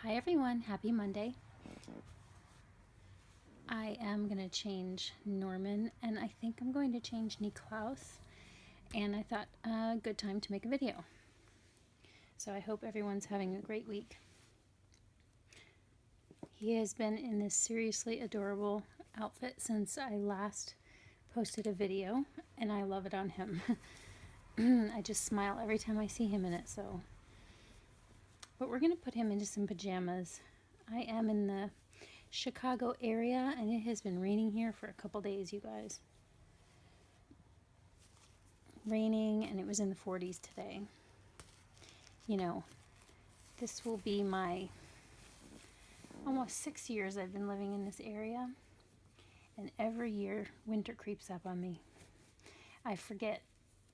Hi everyone, happy Monday. I am going to change Norman and I think I'm going to change Niklaus, and I thought a good time to make a video. So I hope everyone's having a great week. He has been in this seriously adorable outfit since I last posted a video, and I love it on him. I just smile every time I see him in it. But we're going to put him into some pajamas. I am in the Chicago area and it has been raining here for a couple days, you guys. Raining, and it was in the 40s today. You know, this will be my almost 6 years I've been living in this area, and every year winter creeps up on me. I forget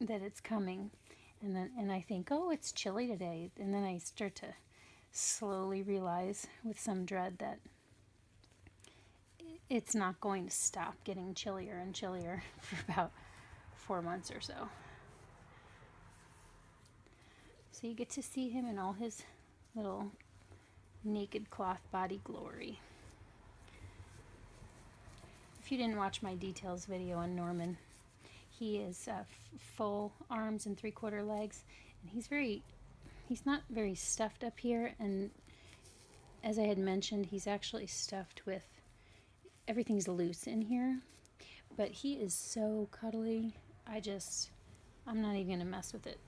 that it's coming, and I think, oh, it's chilly today, and then I start to slowly realize with some dread that it's not going to stop getting chillier and chillier for about 4 months or so. So you get to see him in all his little naked cloth body glory. If you didn't watch my details video on Norman, he is full arms and 3/4 legs, and he's not very stuffed up here, and as I had mentioned, he's actually stuffed with, everything's loose in here, but he is so cuddly. I'm not even gonna mess with it.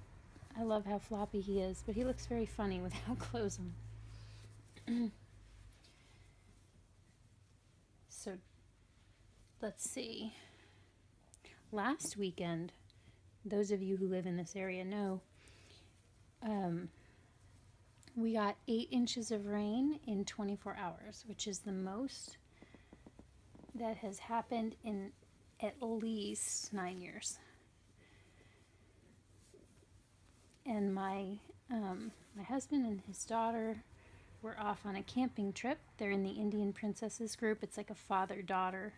I love how floppy he is, but he looks very funny without clothes on. So let's see. Last weekend, those of you who live in this area know, we got 8 inches of rain in 24 hours, which is the most that has happened in at least 9 years. And my husband and his daughter were off on a camping trip. They're in the Indian Princesses group. It's like a father-daughter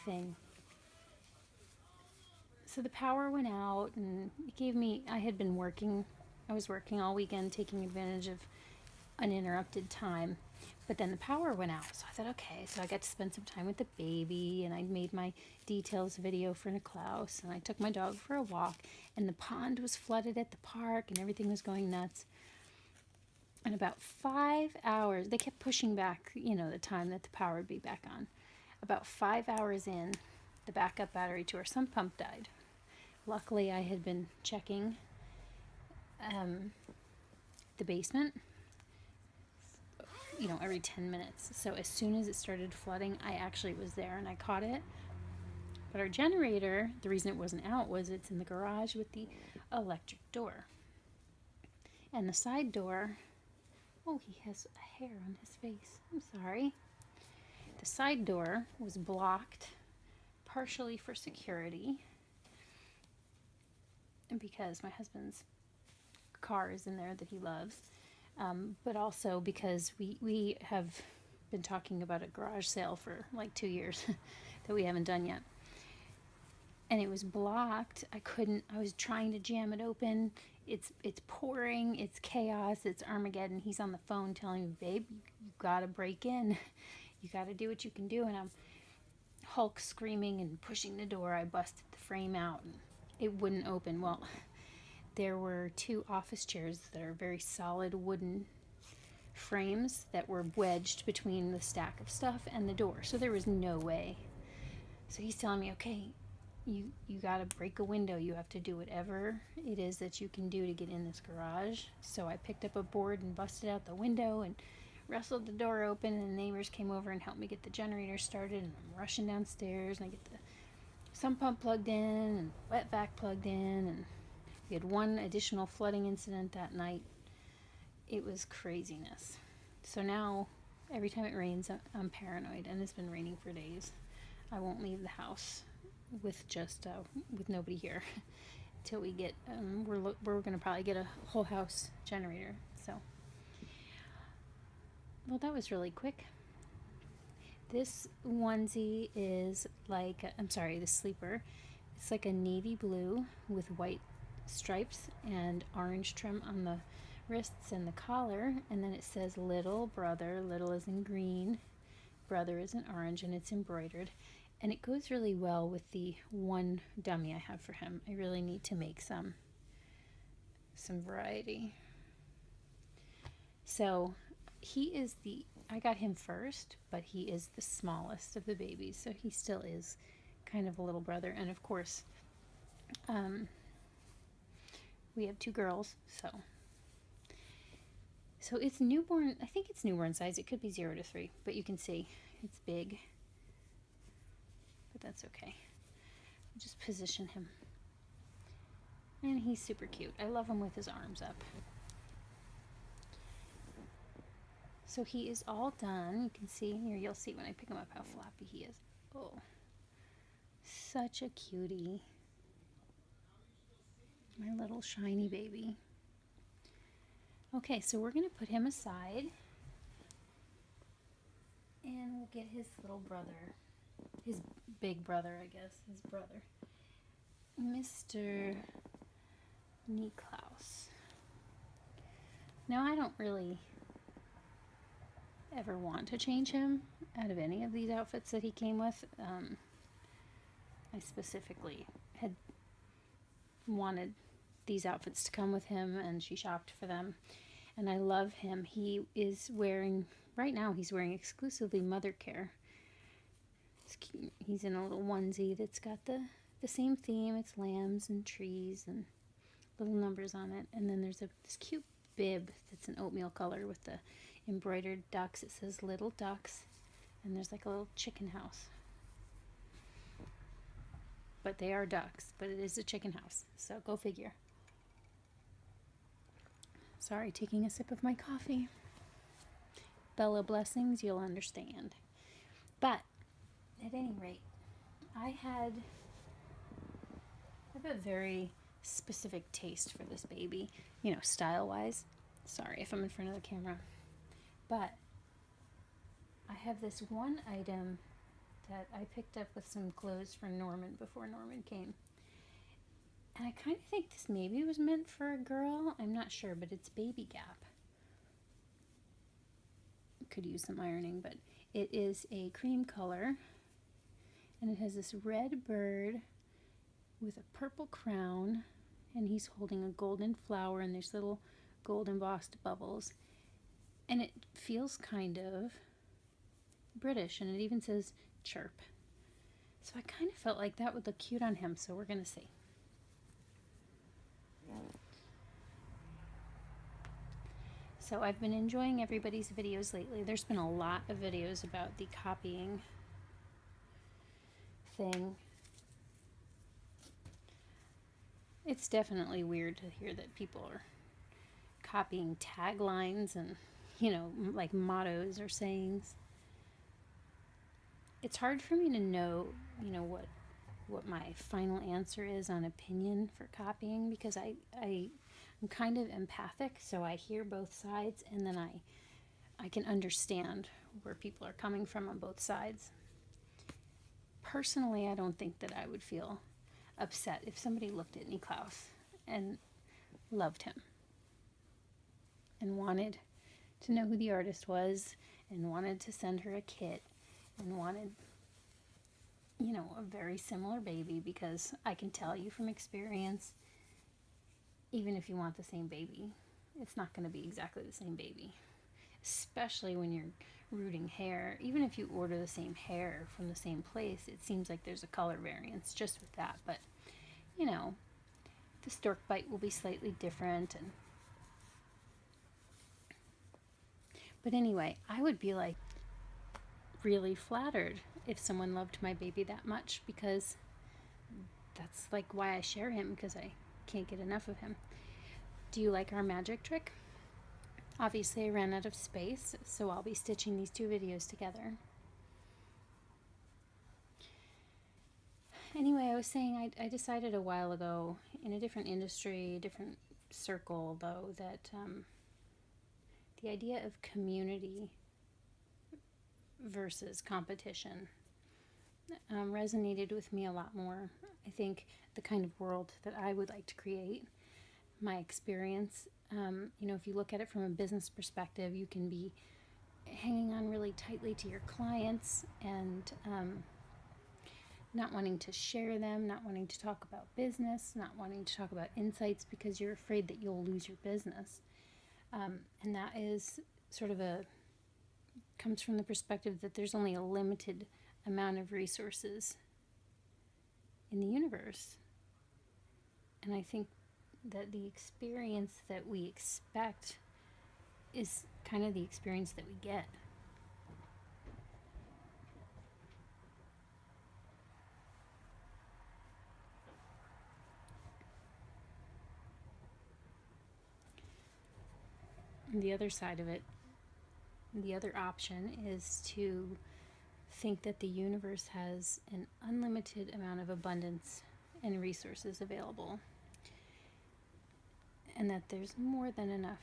thing. So the power went out, and it gave me, I was working all weekend taking advantage of uninterrupted time, but then the power went out. So I thought, okay, so I got to spend some time with the baby, and I made my details video for Niklaus, and I took my dog for a walk, and the pond was flooded at the park, and everything was going nuts. And about 5 hours, they kept pushing back, the time that the power would be back on. About 5 hours in, the backup battery to our sump pump died. Luckily, I had been checking the basement, every 10 minutes. So as soon as it started flooding, I actually was there and I caught it. But our generator, the reason it wasn't out was it's in the garage with the electric door. And the side door, oh, he has a hair on his face. I'm sorry. The side door was blocked partially for security, and because my husband's car is in there that he loves, but also because we have been talking about a garage sale for like 2 years that we haven't done yet. And it was blocked. I was trying to jam it open. It's pouring, it's chaos, it's Armageddon. He's on the phone telling me, babe, you gotta break in. You gotta do what you can do. And I'm Hulk screaming and pushing the door. I busted the frame out and it wouldn't open. Well, there were 2 office chairs that are very solid wooden frames that were wedged between the stack of stuff and the door. So there was no way. So he's telling me, okay, you got to break a window. You have to do whatever it is that you can do to get in this garage. So I picked up a board and busted out the window and wrestled the door open, and the neighbors came over and helped me get the generator started, and I'm rushing downstairs and I get the sump pump plugged in and wet vac plugged in, and we had 1 additional flooding incident that night. It was craziness. So now every time it rains, I'm paranoid, and it's been raining for days. I won't leave the house with with nobody here till we get we're gonna probably get a whole house generator. So, well, that was really quick. This onesie is like, the sleeper, it's like a navy blue with white stripes and orange trim on the wrists and the collar, and then it says little brother. Little is in green, brother is in orange, and it's embroidered. And it goes really well with the one dummy I have for him. I really need to make some variety. So he is I got him first, but he is the smallest of the babies, so he still is kind of a little brother. And of course, we have 2 girls, so it's newborn. I think it's newborn size. It could be 0 to 3, but you can see it's big, but that's okay. I'll just position him, and he's super cute. I love him with his arms up. So he is all done. You can see here, you'll see when I pick him up how floppy he is. Oh, such a cutie. My little shiny baby. Okay, so we're going to put him aside, and we'll get his little brother, his big brother, I guess, his brother, Mr. Niklaus. Now, I don't really ever want to change him out of any of these outfits that he came with. I specifically had wanted these outfits to come with him, and she shopped for them, and I love him. He is wearing, right now he's wearing exclusively Mother Care. He's in a little onesie that's got the same theme. It's lambs and trees and little numbers on it, and then there's this cute bib that's an oatmeal color with the embroidered ducks. It says little ducks, and there's like a little chicken house, but they are ducks, but it is a chicken house, so go figure. Sorry, taking a sip of my coffee. Bella blessings, you'll understand. But at any rate, I have a very specific taste for this baby, style wise. Sorry if I'm in front of the camera, but I have this one item that I picked up with some clothes for Norman before Norman came. And I kind of think this maybe was meant for a girl. I'm not sure, but it's Baby Gap. Could use some ironing, but it is a cream color. And it has this red bird with a purple crown. And he's holding a golden flower, and there's little gold embossed bubbles. And it feels kind of British, and it even says chirp. So I kind of felt like that would look cute on him, so we're going to see. So I've been enjoying everybody's videos lately. There's been a lot of videos about the copying thing. It's definitely weird to hear that people are copying taglines and, like mottos or sayings. It's hard for me to know, what my final answer is on opinion for copying, because I'm kind of empathic, so I hear both sides, and then I can understand where people are coming from on both sides. Personally, I don't think that I would feel upset if somebody looked at Niklaus and loved him and wanted to know who the artist was and wanted to send her a kit and wanted, a very similar baby, because I can tell you from experience, even if you want the same baby, it's not going to be exactly the same baby, especially when you're rooting hair. Even if you order the same hair from the same place, it seems like there's a color variance just with that. But, the stork bite will be slightly different. But anyway, I would be like really flattered if someone loved my baby that much, because that's like why I share him, because I can't get enough of him. Do you like our magic trick? Obviously I ran out of space, so I'll be stitching these 2 videos together. Anyway, I was saying I decided a while ago, in a different industry, a different circle though, that the idea of community versus competition resonated with me a lot more. I think the kind of world that I would like to create my experience. If you look at it from a business perspective, you can be hanging on really tightly to your clients and not wanting to share them, not wanting to talk about business, not wanting to talk about insights because you're afraid that you'll lose your business. And that is sort of comes from the perspective that there's only a limited amount of resources in the universe. And I think that the experience that we expect is kind of the experience that we get. And the other side of it, the other option is to think that the universe has an unlimited amount of abundance and resources available, and that there's more than enough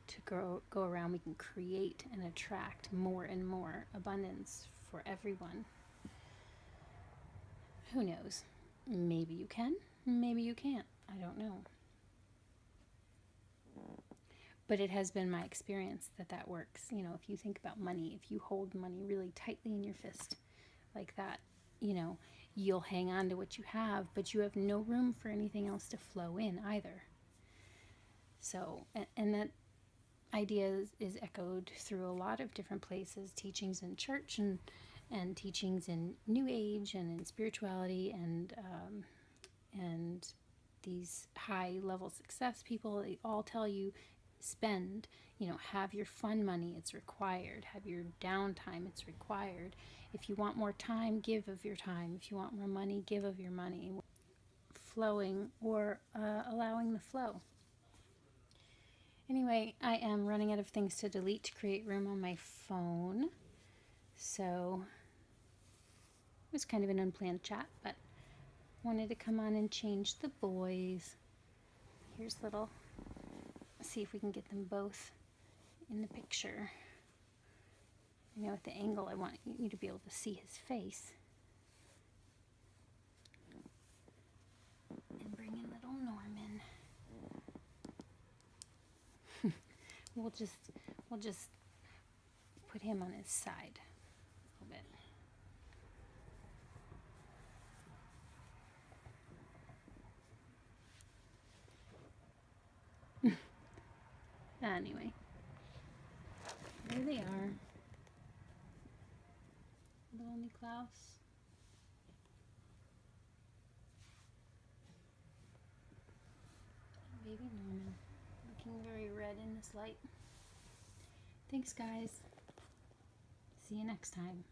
to go around. We can create and attract more and more abundance for everyone. Who knows? Maybe you can, maybe you can't. I don't know. But it has been my experience that works. If you think about money, if you hold money really tightly in your fist like that, you'll hang on to what you have, but you have no room for anything else to flow in either. So, and that idea is echoed through a lot of different places, teachings in church and teachings in New Age and in spirituality and these high level success people. They all tell you, spend, have your fun money, it's required. Have your downtime, it's required. If you want more time, give of your time. If you want more money, give of your money. Flowing or allowing the flow. Anyway, I am running out of things to delete to create room on my phone. So it was kind of an unplanned chat, but wanted to come on and change the boys. Here's little, see if we can get them both in the picture. At the angle, I want you to be able to see his face. And bring in little Norman. We'll just put him on his side a little bit. Anyway, there they are. Little Niklaus. Baby Norman. Looking very red in this light. Thanks, guys. See you next time.